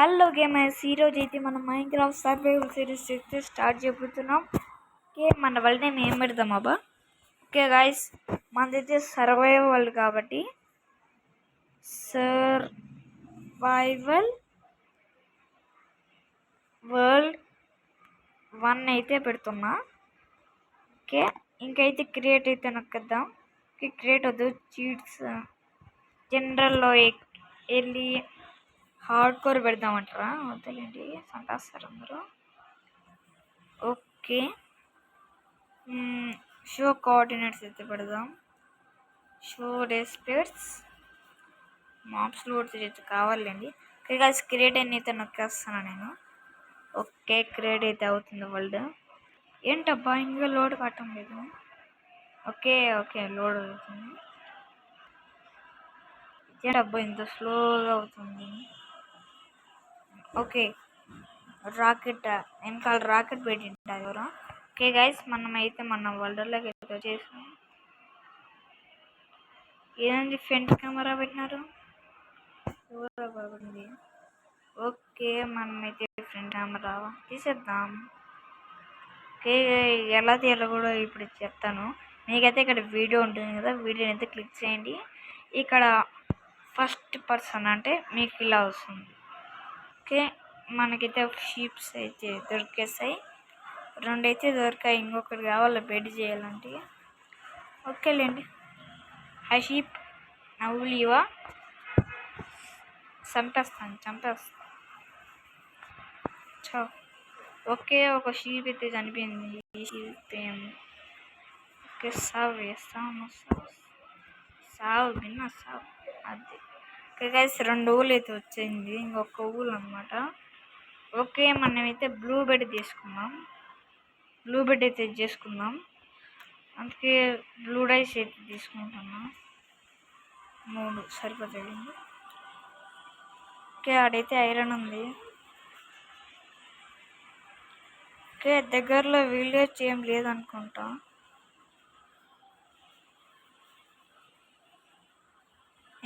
Hello gamers, ఈరోజు అయితే మనం మైన్క్రాఫ్ట్ సర్వైవల్ సిరీస్ అయితే స్టార్ట్ చేయబోతున్నాం. ఓకే, మన వరల్డ్ నేమ్ ఏం పెడదాం అబ్బా? ఓకే గాయస్, మనదైతే సర్వైవల్ కాబట్టి సర్వైవల్ వరల్డ్ 1 అయితే పెడుతున్నా. ఓకే, ఇంకైతే క్రియేట్ అయితే నొక్కేద్దాం. ఓకే, క్రియేట్ వద్దు, చీట్స్ జనరల్లో వెళ్ళి హార్డ్ కోర్ పెడదామంటారా? వద్దులేండి, సంటాస్తారు అందరూ. ఓకే, షో కోఆర్డినేట్స్ అయితే పెడదాం. షో డెస్ప్లేట్స్ మాప్స్ లోడ్స్ అయితే కావాలండి. ఓకే గాయ్స్, క్రియేట్ అయితే నొక్కేస్తాను నేను. ఓకే, క్రియేట్ అయితే అవుతుంది వరల్డ్. ఏంటబ్బా ఇంకా లోడ్ కావటం లేదు? ఓకే ఓకే, లోడ్ అవుతుంది. ఏంటబ్బా ఇంత స్లోగా అవుతుంది? ఓకే, రాకెట్ వెనకాల రాకెట్ పెట్టింటారు ఎవరో. ఓకే గైస్, మనమైతే మన వరల్డ్లోకి అయితే వచ్చేసాం. ఏదండి ఫ్రంట్ కెమెరా పెట్టినారు? బాగుంది. ఓకే, మనమైతే ఫ్రంట్ కెమెరా తీసేద్దాం. ఓకే, ఎలా తీయాలో కూడా ఇప్పుడు చెప్తాను. మీకైతే ఇక్కడ వీడియో ఉంటుంది కదా, వీడియోని అయితే క్లిక్ చేయండి. ఇక్కడ ఫస్ట్ పర్సన్ అంటే మీకు ఇలా వస్తుంది. ఓకే, మనకైతే షీప్స్ అయితే దొరికేస్తాయి. 2 అయితే దొరికాయి, ఇంకొకటి కావాలి బెడ్ చేయాలంటే. ఓకేలేండి. హై షీప్, నవ్వులీవా? చంపేస్తా. ఓకే, ఒక షీప్ అయితే చనిపోయింది. ఈ షీప్ ఓకే, సావు భిన్న సావు. అది ఓకే గైస్, 2 ఊళ్ళు అయితే వచ్చింది, ఇంకొక ఊళ్ళు అనమాట. ఓకే, మనమైతే బ్లూ బెడ్ అయితే చేసుకుందాం. అందుకే బ్లూ డైస్ అయితే తీసుకుంటున్నా. 3 సరిపోతుంది. ఓకే, ఆడైతే ఐరన్ ఉంది. ఓకే, దగ్గరలో విలేజ్ ఏం లేదనుకుంటా.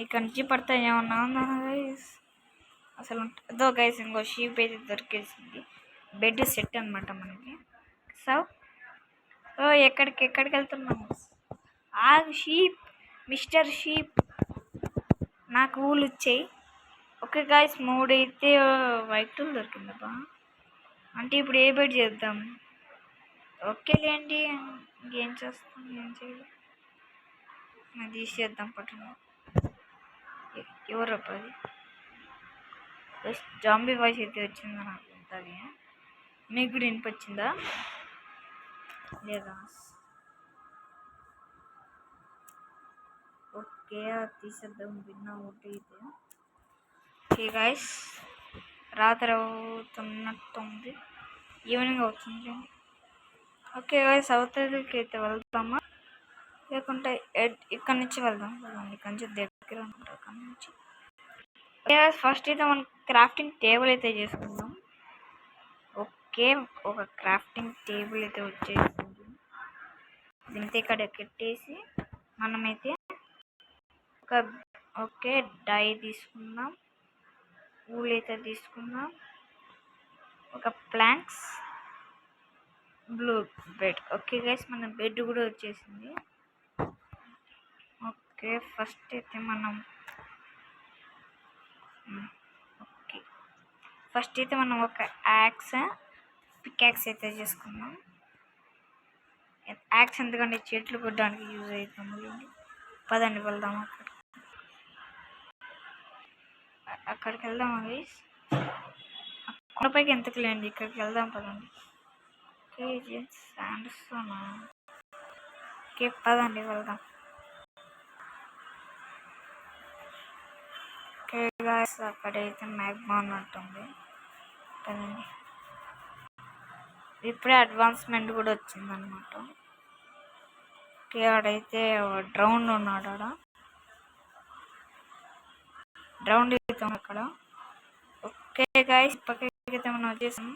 ఇక్కడ నుంచి పడతా ఏమన్నా ఉందా గైస్? అసలు అదో గైస్, ఇంకో షీప్ అయితే దొరికేసింది. బెడ్ సెట్ అనమాట మనకి. సో ఎక్కడికి వెళ్తున్నాము? షీప్, మిస్టర్ షీప్, నాకు ఊళ్ళు వచ్చాయి. ఓకే గాయస్, 3 అయితే వైట్ దొరికిందబ్బా. అంటే ఇప్పుడు ఏ బెడ్ చేద్దాం? ఓకేలేండి, ఏం చేస్తాం, ఏం చేయాలి, అది తీసేద్దాం. పట్టున ఎవరబ్బా అది? జాంబీ వాయిస్ అయితే వచ్చిందా నాకు ఉంటుంది. మీకు కూడా వినిపించిందా లేదా? ఓకే, అది తీసేద్దాం. విన్నా ఒకటి అయితే. ఓకే గాయస్, రాత్రి అవుతున్నట్టుంది, ఈవినింగ్ అవుతుంది. ఓకే గాయస్, అవతలికి అయితే వెళ్తామా లేకుంటే ఇక్కడ నుంచి వెళ్దాం? ఇక్కడ నుంచి దగ్గర ఉంటాం. ఇక్కడ నుంచి ఫస్ట్ అయితే మనం క్రాఫ్టింగ్ టేబుల్ అయితే చేసుకుందాం. ఓకే, ఒక క్రాఫ్టింగ్ టేబుల్ అయితే వచ్చేసింది. దీంతో ఇక్కడ పెట్టేసి మనమైతే ఓకే డై తీసుకుందాం, ఊల్ అయితే తీసుకుందాం, ఒక planks, blue bed. Okay guys, మన బెడ్ కూడా వచ్చేసింది. ఓకే, ఫస్ట్ అయితే మనం ఒక పికాక్స్ అయితే చేసుకుందాం. యాక్స్ ఎందుకంటే చెట్లు కొట్టడానికి యూజ్ అవుతుంది. పదండి వెళ్దాం అక్కడికి వెళ్దాం గైస్. కొండపైకి ఎంతకు లేండి, ఇక్కడికి వెళ్దాం పదండి. ఓకే, శాండ్స్టోన్. ఓకే, పదండి వెళ్దాం. ఓకే గాయస్, అక్కడైతే మ్యాగ్మా ఉన్నట్టుంది కదండి. ఇప్పుడే అడ్వాన్స్మెంట్ కూడా వచ్చిందనమాట. ఓకే, ఆడైతే డ్రౌండ్ ఉన్నాడు. డ్రౌండ్ అవుతాం అక్కడ. ఓకే గాయస్, పక్కకైతే మనం వచ్చేసాం.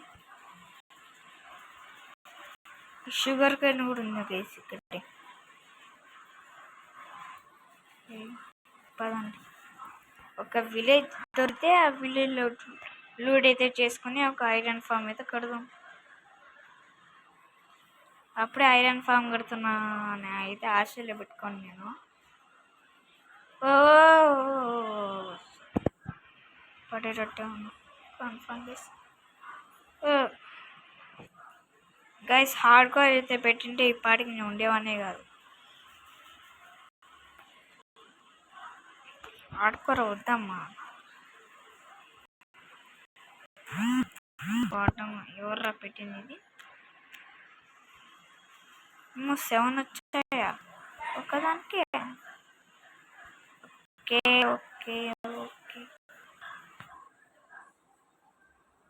షుగర్ కేన్ కూడా ఉంది గైస్ ఇక్కడ. పదండి, ఒక విలేజ్ దొరికితే ఆ విలేజ్లో లూడ్ అయితే చేసుకుని ఒక ఐరన్ ఫామ్ అయితే కడదాం. అప్పుడే ఐరన్ ఫామ్ కడుతున్నా అని అయితే ఆశలో పెట్టుకోండి నేను. ఓ పడేటట్టే ఉన్నా కన్ఫర్మ్ చేసి గైస్. హార్డ్ కోర్ అయితే పెట్టింటే ఈ పాటికి నేను ఉండేవానే కాదు. హార్డ్ కోర్ వద్దమ్మా. బాటమ్ ఎవర్రా పెట్టింది ఇది? 7 వచ్చాయా ఒక్కదానికి? Okay okay okay.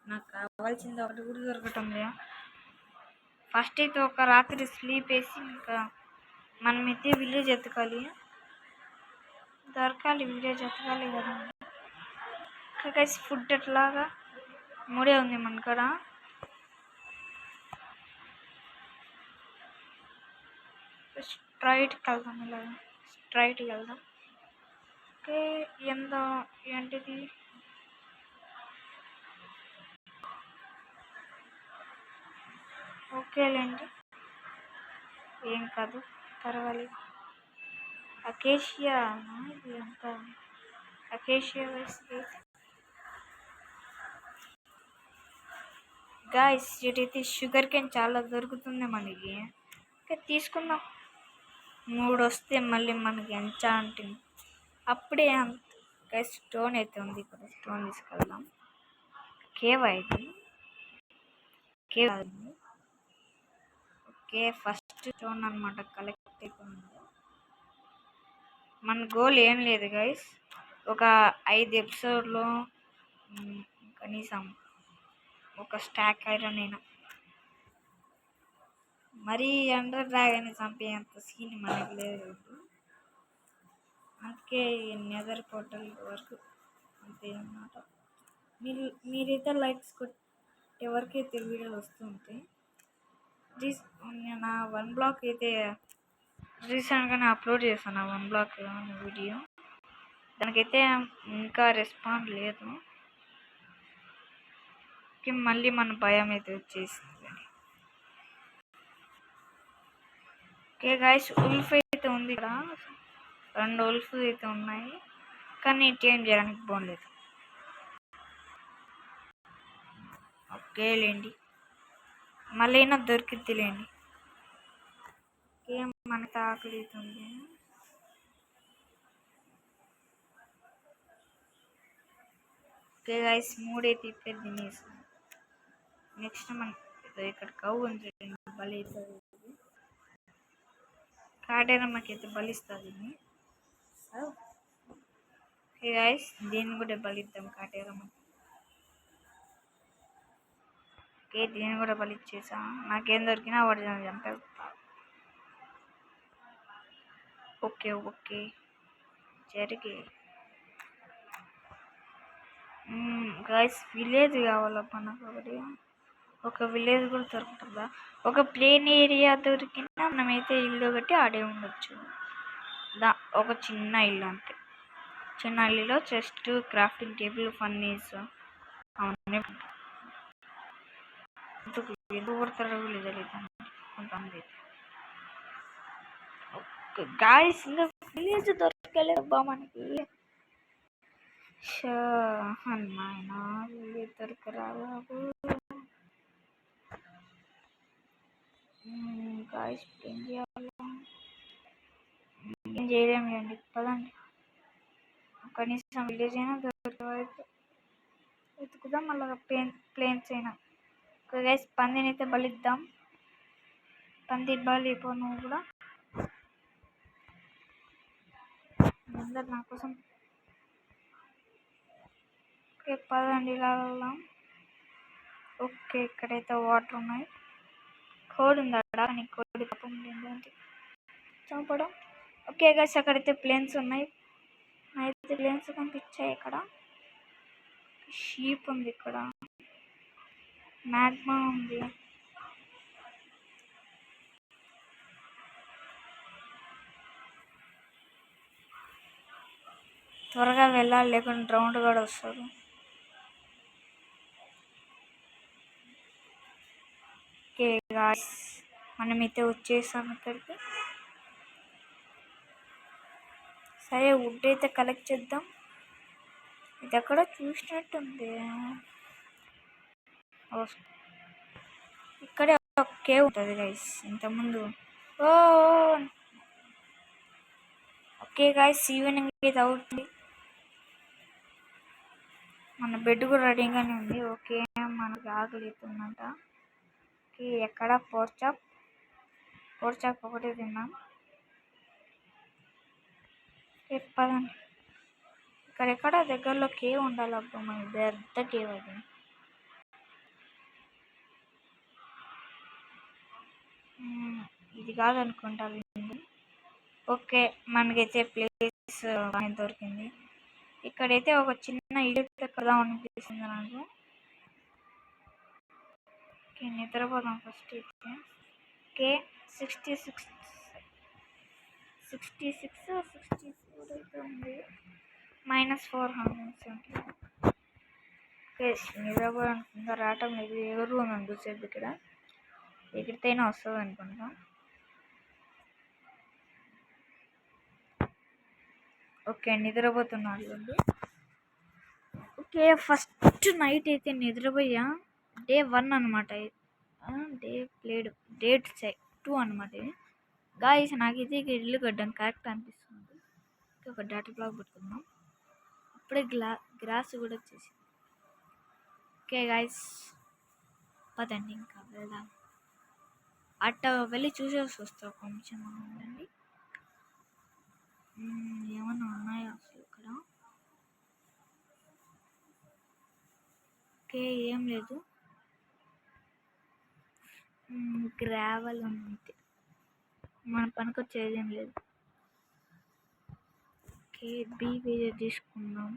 నాకు కావాల్సింది ఒకటి కూడా దొరకటం లేదా. ఫస్ట్ అయితే ఒక రాత్రి స్లీప్ వేసి ఇంకా మనమైతే విలేజ్ ఎత్తకాలి. దొరకాలి, విలేజ్ ఎత్తకాలి కదా. కలిసి ఫుడ్ ఎట్లాగా 3 ఉంది మన కాడ. స్ట్రైట్కి వెళ్దాం, ఇలా స్ట్రైట్కి వెళ్దాం. ఓకే ఎంత ఏంటిది? ఓకేలేండి, ఏం కాదు, పర్వాలేదు. అకేషియా ఇది అంతా అకేషియా వేస్తే గాయస్. ఇటైతే షుగర్ కేన్ చాలా దొరుకుతుంది మనకి. ఓకే తీసుకుందాం. 3 వస్తే మళ్ళీ మనకి ఎన్చాంటింగ్ అప్పుడే అంత. గైస్ స్టోన్ అయితే ఉంది ఇక్కడ, స్టోన్ తీసుకెళ్దాం. కేవ్ అయితే కేవ్. ఓకే ఫస్ట్ స్టోన్ అనమాట కలెక్ట్ అయిపోయింది. మన గోల్ ఏం లేదు గైస్, ఒక 5 ఎపిసోడ్లో కనీసం ఒక స్టాక్ ఐరన్ అయినా. మరీ అండర్ డ్రాగన్ చంపేంత సీన్ మనకి లేదు. అందుకే నెదర్ పోర్టల్ వరకు అంతే అన్నమాట. మీరైతే లైక్స్ కొట్టే వరకు అయితే వీడియోలు వస్తుంటాయి. నా 1 బ్లాక్ అయితే రీసెంట్గానే అప్లోడ్ చేశాను. 1 బ్లాక్ వీడియో, దానికైతే ఇంకా రెస్పాండ్ లేదు. మళ్ళీ మన భయం అయితే వచ్చేసింది. ఓకే గాయస్, ఉల్ఫ్ అయితే ఉంది ఇక్కడ. 2 ఉల్ఫ్ అయితే ఉన్నాయి, కానీ చేంజ్ చేయడానికి బాగలేదు. ఓకేలేండి, మళ్ళీ అయినా దొరికిద్దిలేండి. ఏం మనకి ఆకలి అవుతుంది. ఓకే గాయస్, 3 అయితే ఇప్పుడే తినేసాం. నెక్స్ట్ మనకి ఇక్కడ కవ్వు ఉంది, బలి అవుతుంది. కాటేరమ్మకి అయితే బలిస్తుంది. ఓకే గాయస్, దీన్ని కూడా బలిద్దాం కాటేరమ్మకి. ఓకే దీన్ని కూడా బలిచ్చేసా. నాకేం దొరికినా ఒరిజినల్ చంపేస్తా. ఓకే ఓకే జరిగే. గాయస్ విలేజ్ కావాలప్ప నాకు ఒకటి. ఒక విలేజ్ కూడా దొరుకుతుందా? ఒక ప్లేన్ ఏరియా దొరికినా మనమైతే ఇల్లు కట్టి ఆడే ఉండొచ్చు. ఒక చిన్న ఇల్లు అంతే. చిన్న ఇల్లులో చెస్ట్, క్రాఫ్టింగ్ టేబుల్, ఫర్నీస్ అవన్నీ ఎందుకు కొడతారో తెలియదు కొంతమంది. గాయస్ ఇంకా విలేజ్ దొరకలేదబ్బా మనకి. అమ్మాయినా విలేజ్ దొరకరాదు. గాయస్ ఏం చేయాలి? ఏం చేయలేము లేండి, పదండి. కనీసం విలేజ్ అయినా దొరికే వెతుకుదాం. మళ్ళీ ప్లేన్స్ అయినా. గైస్ పందిని అయితే బలిద్దాం. పంది బలిపో నువ్వు కూడా. అందరు నా కోసం. ఓకే పదండి ఇలా వెళ్దాం. ఓకే ఇక్కడైతే వాటర్ ఉన్నాయి. కోడి ఉంది అక్కడ, నీకు కోడి తప్ప ఏంటంటే చంపడం. ఓకే గైస్ అక్కడైతే ప్లేన్స్ ఉన్నాయి. అయితే ప్లేన్స్ కనిపించాయి. ఇక్కడ షీప్ ఉంది, ఇక్కడ మ్యాగ్మా ఉంది. త్వరగా వెళ్ళాలి, లేకుండా రౌండ్ కూడా వస్తారు. గాయ్స్ మనమైతే వచ్చేసాం ఇక్కడికి. సరే వుడ్ అయితే కలెక్ట్ చేద్దాం. ఇది ఎక్కడ చూసినట్టుంది. ఇక్కడే ఒక కేవ్ ఉంటుంది గైస్ ఇంతకుముందు. ఓ ఓకే గైస్ ఈవినింగ్ అయితే అవుతుంది. మన బెడ్ కూడా రెడీగానే ఉంది. ఓకే మనకి ఆకలి అవుతుందంట. ఓకే ఎక్కడ పోర్చాప్ ఒకటే తిన్నాం. పదండి ఇక్కడెక్కడ దగ్గరలో కేవ్ ఉండాలి. అబ్బా మన పెద్ద కేవ్ అది. ఇది కాదనుకుంటా. ఓకే మనకైతే ప్లేస్ దొరికింది. ఇక్కడైతే ఒక చిన్న ఇల్లు కదా అనిపిస్తుంది నాకు. ఓకే నిద్రపోదాం ఫస్ట్ అయితే. ఓకే 66 64 అయితే ఉంది. -470. ఓకే నిద్రపోవడానికి రావటం లేదు. ఎవరు ఉందని చూసేది ఇక్కడ. ఎగిరితేనే వస్తుంది అనుకుంటా. ఓకే నిద్రపోతున్నాడు. ఓకే ఫస్ట్ నైట్ అయితే నిద్రపోయా. డే 1 అనమాట. డే 2 అనమాట. గాయస్ నాకైతే ఇల్లు కట్టడానికి కరెక్ట్ అనిపిస్తుంది. ఒక డాటా బ్లాక్ పెట్టుకుందాం. ఇప్పుడే గ్రాస్ కూడా వచ్చేసింది. ఓకే గాయస్ పదండి ఇంకా వెళ్దాం. అట్ట వెళ్ళి చూసేసి వస్తా కొంచెం ఉండండి. ఏమన్నా ఉన్నాయా అసలు ఇక్కడ? ఓకే ఏం లేదు. గ్రావెల్ ఉంది. మన పనికొచ్చేది ఏం లేదు. ఓకే బీవీజే తీసుకుందాం.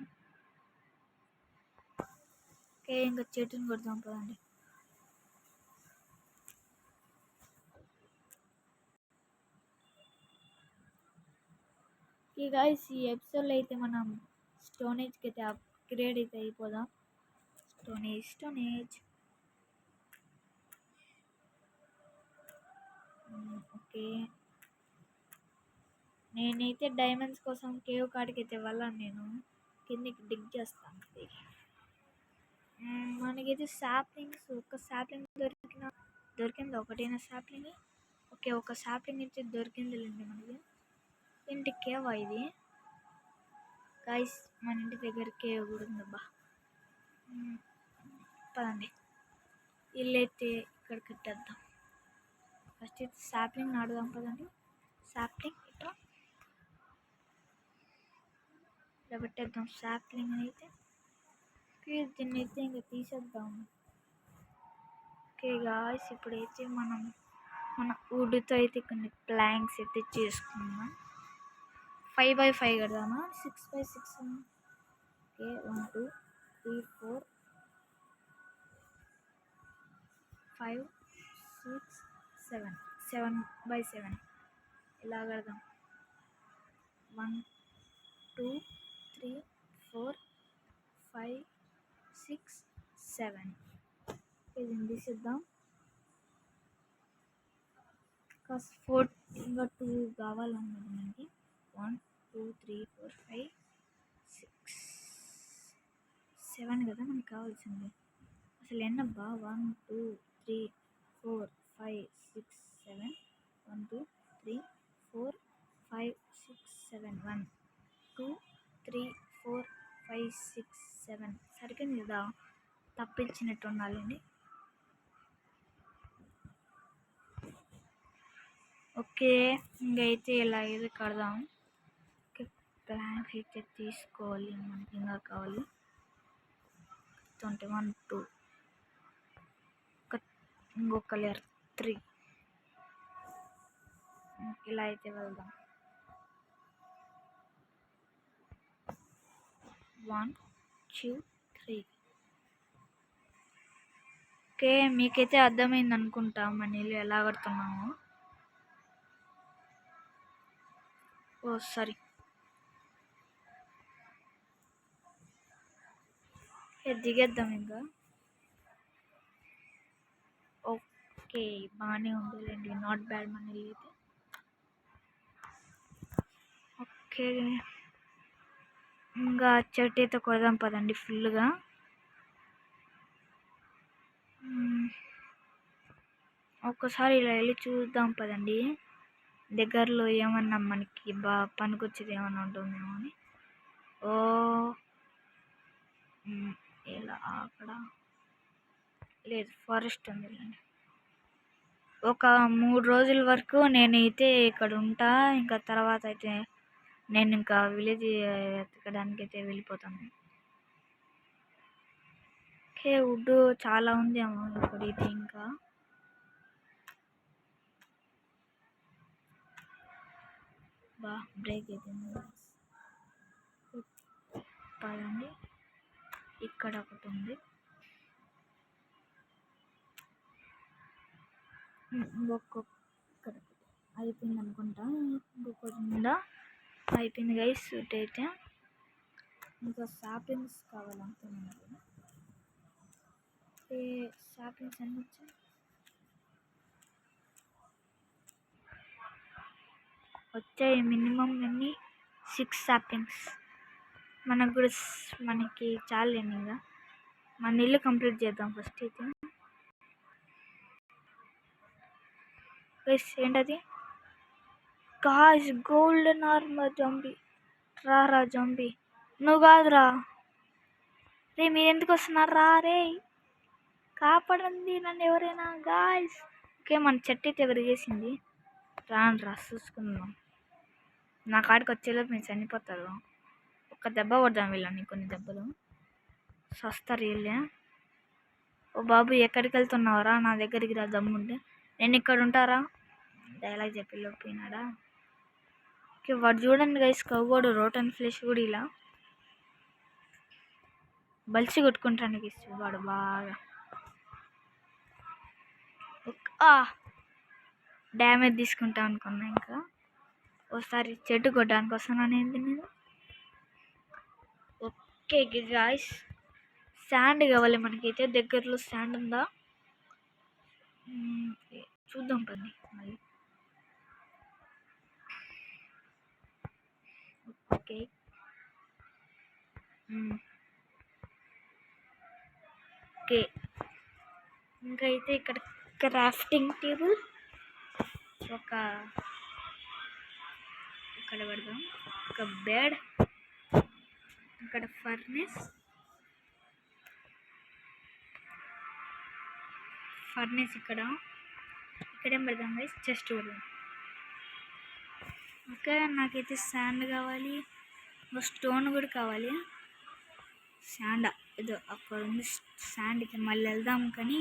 ఓకే ఇంకా చెట్టుని కొడదాం పదండి. ఈ గాయస్ ఈ ఎపిసోడ్లో అయితే మనం స్టోనేజ్కి అయితే అప్గ్రేడ్ అయితే అయిపోదాం. స్టోనేజ్ ఓకే నేనైతే డైమండ్స్ కోసం కేవ్ కాడికి అయితే వెళ్ళాను. నేను కిందికి డిగ్ చేస్తాను. మనకైతే సాప్లింగ్స్ ఒక సాప్లింగ్ దొరికింది. ఒకటైనా సాప్లింగ్. ఓకే ఒక సాప్లింగ్ అయితే దొరికిందిలేండి మనకి. ఇంటి కేవ్ ఇది గైస్. మన ఇంటి దగ్గర కేవ్ కూడా ఉందబ్బా. పదండి ఇల్లు అయితే ఇక్కడ కట్టేద్దాం. ఫస్ట్ అయితే సాప్లింగ్ నాడుదాం పదండి. సాప్లింగ్ ఇట్లా పెట్టేద్దాం. సాప్లింగ్ అయితే దీన్ని అయితే ఇంకా తీసేద్దాం. ఓకే గాయ్స్ ఇప్పుడైతే మన వుడ్తో అయితే కొన్ని ప్లాంక్స్ అయితే చేసుకుందాం. 5x5 కడదామా 6x6? ఓకే 1 2 3 4 5 6 7 7x7 ఇలా కడదాం. 1 2 3 4 5 6 7 ఇది తీసిద్దాం. కాస్త 4 ఇంకా 2 కావాలన్నమాట మనకి. 1 2 3 4 5 6 7 కదా మనకి కావాల్సింది. అసలు ఎన్నబ్బా 1 2 3 4 5 6 7 1 2 3 4 5 6 7 1 2 3 4 5 6 7 సరిగ్గా కదా తప్పించినట్టు ఉండాలండి. ఓకే ఇంకైతే ఇలా అయితే కడదాం. ఓకే ప్లాంక్స్ అయితే తీసుకోవాలి మనకి. ఇంకా కావాలి 21 2 ఇంకొక లేయర్ 3 ఇలా అయితే వెళ్దాం. 1 2 3 ఓకే మీకైతే అర్థమైంది అనుకుంటా మన ఇల్లు ఎలా కడుతున్నాము. ఓ సారీ దిగేద్దాం ఇంకా. ఓకే, బాగానే ఉందిలేండి, నాట్ బ్యాడ్ మన ఇల్లు అయితే. ఓకే, ఇంకా చెట్టు అయితే కొడదాం పదండి ఫుల్గా. ఒక్కసారి ఇలా వెళ్ళి చూద్దాం పదండి, దగ్గరలో ఏమన్నా మనకి పనికొచ్చేది ఏమన్నా ఉంటుందేమో అని. ఓ ఇలా అక్కడ లేదు, ఫారెస్ట్ ఉందిలేండి. ఒక 3 రోజుల వరకు నేనైతే ఇక్కడ ఉంటా, ఇంకా తర్వాత అయితే నేను ఇంకా విలేజ్ ఎత్తకడానికి అయితే వెళ్ళిపోతాను. ఓకే, వుడ్ చాలా ఉంది ఏమో ఇక్కడైతే. ఇంకా బ్రేక్ అయిపోయింది పదండి. ఇక్కడ ఒకటి ఉంది, ఇంకొక అయిపోయింది అనుకుంటా, ఇంకొకటి ఉందా, అయిపోయింది గైస్. సూట్ అయితే ఇంకా సాపింగ్స్ కావాలనుకున్నాను. సాపింగ్స్ అన్నీ వచ్చాయి, మినిమం అన్ని 6 సాపింగ్స్. మనకి చాలండి. ఇంకా మన ఇల్లు కంప్లీట్ చేద్దాం ఫస్ట్ అయితే. ఏంటది గాయ్స్, గోల్డెన్ ఆర్మర్ జంబీ. రా జంబీ, నువ్వు కాదురా రే, మీరు ఎందుకు వస్తున్నారు రా రే, కాపాడండి నన్ను ఎవరైనా గాయ్స్. ఓకే, మన చెట్టు అయితే విరిగేసింది, రా చూసుకుందాం. నా కాడికి వచ్చేలోపు మీరు చనిపోతారు. ఒక్క దెబ్బ కొడదాం వీళ్ళని, కొన్ని దెబ్బలు సస్తారు వీళ్ళే. ఓ బాబు, ఎక్కడికి వెళ్తున్నావురా, నా దగ్గరికి రా దమ్ముంటే. నేను ఇక్కడ ఉంటారా, డైలాగ్ చెప్పి లోపినాడా. ఓకే, వాడు చూడండి గైస్, కవ్వోడు రోటన్ ఫ్లెష్ కూడా ఇలా బలిసి కొట్టుకుంటానికి ఇస్తుంది వాడు బాగా. డ్యామేజ్ తీసుకుంటా అనుకున్నా, ఇంకా ఒకసారి చెట్టు కొట్టడానికి వస్తున్నాను ఏంటి నేను. ఓకే గాయ్స్, శాండ్ కావాలి మనకైతే. దగ్గరలో శాండ్ ఉందా చూద్దాం పని మళ్ళీ. ఓకే, ఓకే, ఇంకా అయితే ఇక్కడ క్రాఫ్టింగ్ టేబుల్ ఇక్కడ పెడదాం, ఒక బెడ్, ఇక్కడ ఫర్నేస్ ఇక్కడేం పెడదాం గైస్, చెస్ట్ పెడదాం. ఓకే, నాకైతే శాండ్ కావాలి, స్టోన్ కూడా కావాలి. శాండ్ ఏదో అక్కడ ఉంది, శాండ్కి మళ్ళీ వెళ్దాం. కానీ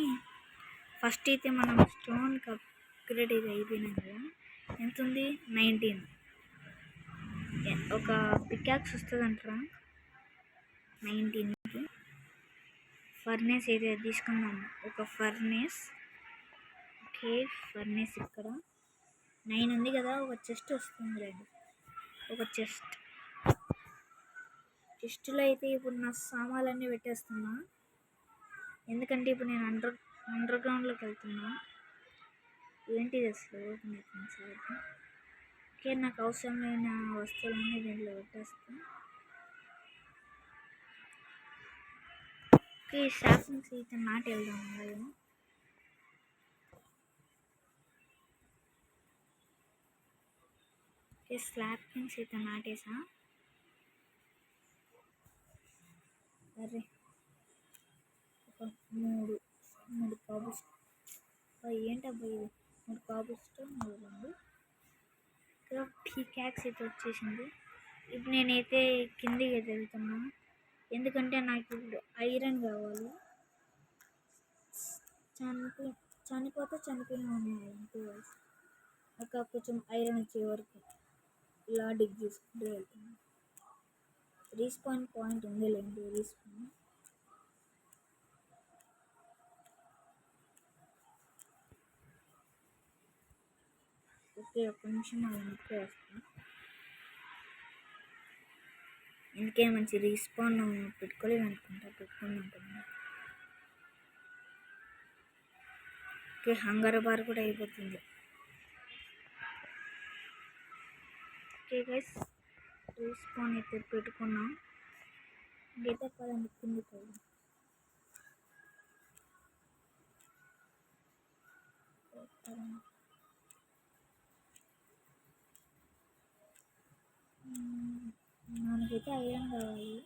ఫస్ట్ అయితే మనం స్టోన్కి అప్గ్రేడ్ అయితే అయిపోయినాం కదా. ఎంత ఉంది, 19. ఒక పికాక్స్ వస్తుంది అంటారా 19కి. ఫర్నేస్ అయితే తీసుకుందాం, ఒక ఫర్నేస్. ఓకే, ఫర్నేస్ ఇక్కడ 9 ఉంది కదా, ఒక చెస్ట్ వస్తుంది లేదు, ఒక చెస్ట్లో అయితే ఇప్పుడు నా సామాన్లన్నీ పెట్టేస్తున్నా, ఎందుకంటే ఇప్పుడు నేను అండర్ గ్రౌండ్లోకి వెళ్తున్నా. ఏంటిది అసలు ఓపెన్ అవుతుంది సార్. ఓకే, నాకు అవసరమైన వస్తువులన్నీ దీంట్లో పెట్టేస్తాను. ఓకే, సాఫ్ట్స్ అయితే నాటి వెళ్దాం కదా. ఓకే, స్లాప్కింగ్స్ అయితే నాటేసా. అరే, ఒక మూడు కాబుల్స్, ఏంటబ్బా ఇది, 3 కాబుల్స్తో 3 ఇక్కడ పీకాక్స్ అయితే వచ్చేసింది. ఇప్పుడు నేనైతే కిందికి అయితే వెళ్తున్నా, ఎందుకంటే నాకు ఇప్పుడు ఐరన్ కావాలి. చనిపోయినా ఉన్నాయి అంతే. నాకు కొంచెం ఐరన్ వచ్చే వరకు ఇలా డిగ్ చేసుకుంటూ వెళ్తున్నాను. రీస్పాన్ పాయింట్ ఉందిలేండి, రీస్పాన్. ఓకే, ఒక్క నిమిషం ఇప్పుడే వస్తాను. అందుకే మంచి రీస్పాన్ పెట్టుకోలేదు అనుకుంటా, పెట్టుకుని ఉంటుంది. ఓకే, హంగర్ బార్ కూడా అయిపోతుంది. ఓకే గైస్, రీస్పాన్ అయితే పెట్టుకున్నాం. ఇంకైతే పదండి కిందికి. మనకైతే ఐరన్ కావాలి.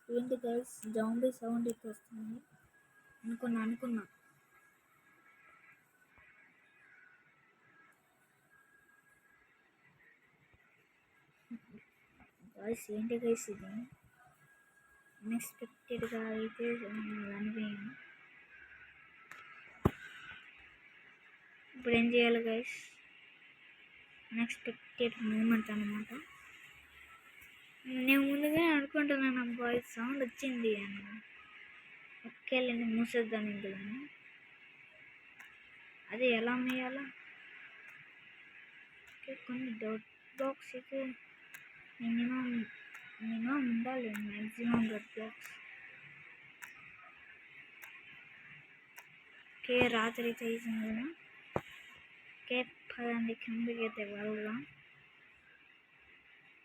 ఏంటి గైస్, జాంబీ సౌండ్ ఎక్కువ వస్తుంది అనుకున్నా. గైస్ ఏంటి గైస్ ఇది, అన్ఎక్స్పెక్టెడ్గా అయితే అనిపోయాను. ఇప్పుడు ఏం చేయాలి గైస్? అన్ఎక్స్పెక్టెడ్ మూమెంట్ అనమాట. నేను ముందుగా అనుకుంటున్నాను అబ్బాయి సౌండ్ వచ్చింది అని. ఓకే లేండి, మూసేద్దాం ఇందులో. అది ఎలా మేయాలా? ఓకే, కొన్ని డౌట్ బాక్స్ అయితే మినిమం ఉండాలి, మ్యాక్సిమం డౌట్ బాక్స్. ఓకే, రాత్రి అయితే అయింది కదా. ఓకే పదండి కిందకి అయితే వెళ్దాం.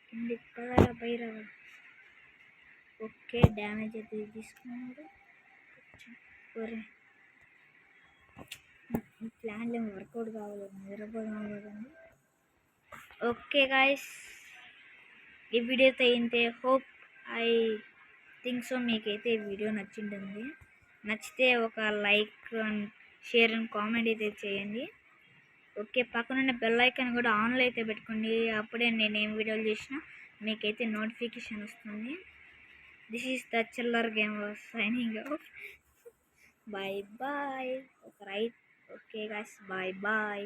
కిందికి పదాల పైరా. ఓకే, డ్యామేజ్ అయితే తీసుకున్నాడు. ప్లాన్లు ఏమి వర్కౌట్ కావాలి, నిద్రపోదాం కదండి. ఓకే గాయస్, ఈ వీడియో అయితే అయింటే హోప్ ఐ థింక్ సో మీకైతే ఈ వీడియో నచ్చింటుంది. నచ్చితే ఒక like and share and comment అయితే చేయండి. ఓకే, పక్కనున్న బెల్ ఐకాన్ కూడా ఆన్లో అయితే పెట్టుకోండి. అప్పుడే నేను ఏం వీడియోలు చేసినా మీకైతే నోటిఫికేషన్ వస్తుంది. This is the chiller game signing off. Bye bye. Okay guys, bye bye.